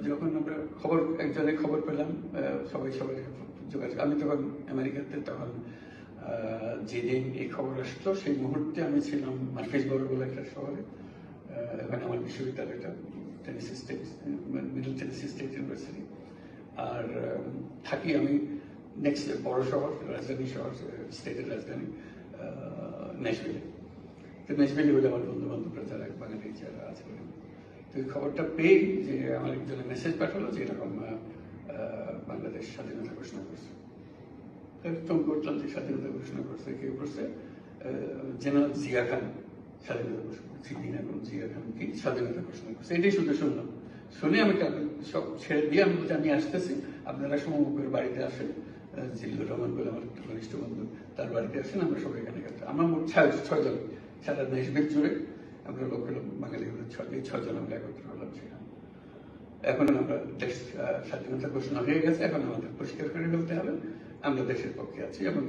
যখন আমরা একজনের খবর পেলাম, সবাই সবাই যোগাযোগ, আমি তখন আমেরিকাতে, তখন যেদিন এই খবর আসতো সেই মুহূর্তে আমি ছিলাম মার্ফিসবরো বলে একটা শহরে। এখানে আমার বিশ্ববিদ্যালয়টা Tennessee state, middle Tennessee state university. আর থাকি আমি নেক্সট বড় শহর, রাজধানী শহর, স্টেটের রাজধানী ন্যাশভিলে। তো ন্যাশভিলে বলে আমার বন্ধু বান্ধবরা যারা বাঙালি যারা আছে, তো এই খবরটা পেয়ে যে আমার একজনের মেসেজ পাঠালো যে এরকম বাংলাদেশ স্বাধীনতা ঘোষণা করছে। ফোন করলাম যে স্বাধীনতা ঘোষণা করছে, কেউ করছে জেনারেল জিয়া খান স্বাধীনতা ঘোষণা করছে, এখন জিয়া খান কি স্বাধীনতা ঘোষণা করছে, এটাই শুধু শুনলাম। শুনে আমি সব ছেড়ে দিয়ে আমি বলছি আমি আসতেছি, আপনারা সমুখের বাড়িতে আসেন, জিল্লুর রহমান বলে আমার ঘনিষ্ঠ বন্ধু, তার বাড়িতে আসেন, আমরা সবাই এখানে গেলাম। আমরা মোট 6 জন, সারা দেশবিদ জুড়ে আমরা লোক হলাম, বাঙালি হলো 6 জন, আমরা একত্র হলাম সেখানে। এখন আমরা দেশ স্বাধীনতা ঘোষণা হয়ে গেছে, এখন আমাদের পরিষ্কার করে ফেলতে হবে আমরা দেশের পক্ষে আছি এবং